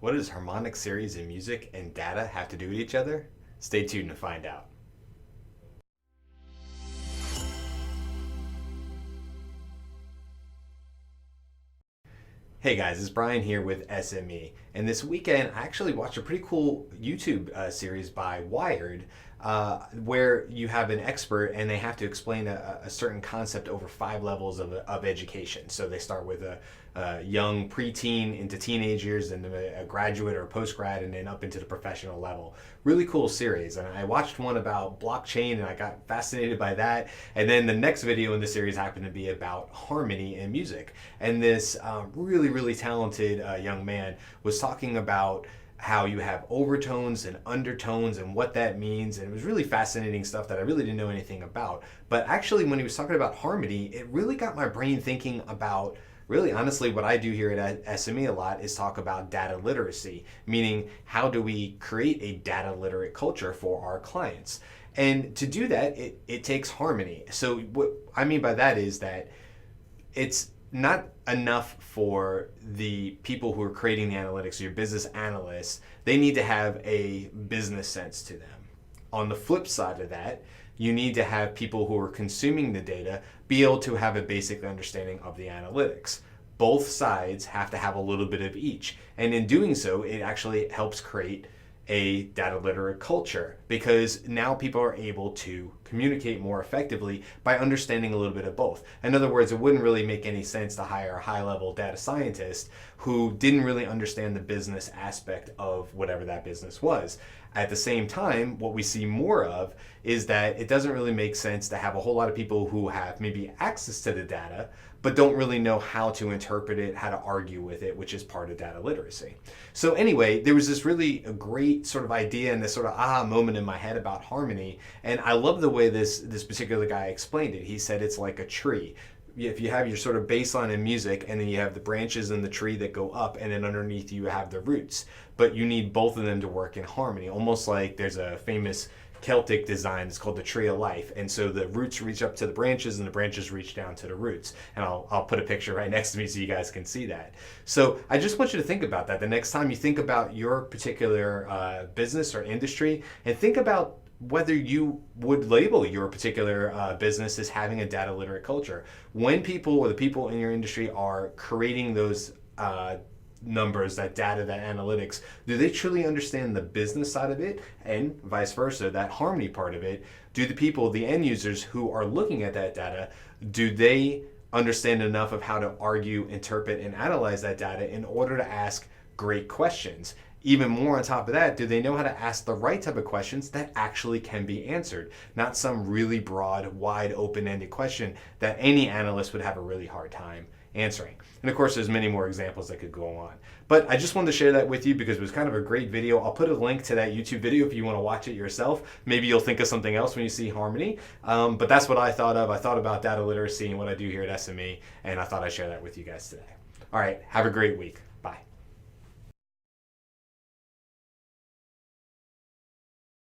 What does harmonic series in music and data have to do with each other? Stay tuned to find out. Hey guys, it's Brian here with SME. And this weekend, I actually watched a pretty cool YouTube series by Wired where you have an expert and they have to explain a certain concept over 5 levels of education. So they start with a young preteen into teenage years, and a graduate or a post-grad, and then up into the professional level. Really cool series. And I watched one about blockchain and I got fascinated by that. And then the next video in the series happened to be about harmony in music. And this really talented young man was talking about how you have overtones and undertones and what that means. And it was really fascinating stuff that I really didn't know anything about. But actually, when he was talking about harmony, it really got my brain thinking about, really honestly, what I do here at SME a lot is talk about data literacy, meaning how do we create a data literate culture for our clients? And to do that, it takes harmony. So what I mean by that is that it's not enough for the people who are creating the analytics, your business analysts. They need to have a business sense to them. On the flip side of that, you need to have people who are consuming the data be able to have a basic understanding of the analytics. Both sides have to have a little bit of each. And in doing so, it actually helps create a data literate culture, because now people are able to communicate more effectively by understanding a little bit of both. In other words, it wouldn't really make any sense to hire a high-level data scientist who didn't really understand the business aspect of whatever that business was. At the same time, what we see more of is that it doesn't really make sense to have a whole lot of people who have maybe access to the data but don't really know how to interpret it, how to argue with it, which is part of data literacy. So anyway, there was this really a great sort of idea and this sort of aha moment in my head about harmony, and I love the way this particular guy explained it. He said it's like a tree. If you have your sort of baseline in music, and then you have the branches in the tree that go up, and then underneath you have the roots, but you need both of them to work in harmony, almost like there's a famous Celtic design. It's called the Tree of Life, and so the roots reach up to the branches and the branches reach down to the roots. And I'll put a picture right next to me so you guys can see that. So I just want you to think about that the next time you think about your particular business or industry, and think about whether you would label your particular business as having a data literate culture. When people or the people in your industry are creating those numbers, that data, that analytics, do they truly understand the business side of it? And vice versa, that harmony part of it, do the people, the end users who are looking at that data, do they understand enough of how to argue, interpret, and analyze that data in order to ask great questions? Even more on top of that, do they know how to ask the right type of questions that actually can be answered? Not some really broad, wide, open-ended question that any analyst would have a really hard time answering. And of course, there's many more examples that could go on. But I just wanted to share that with you because it was kind of a great video. I'll put a link to that YouTube video if you want to watch it yourself. Maybe you'll think of something else when you see harmony. But that's what I thought of. I thought about data literacy and what I do here at SME, and I thought I'd share that with you guys today. All right, have a great week.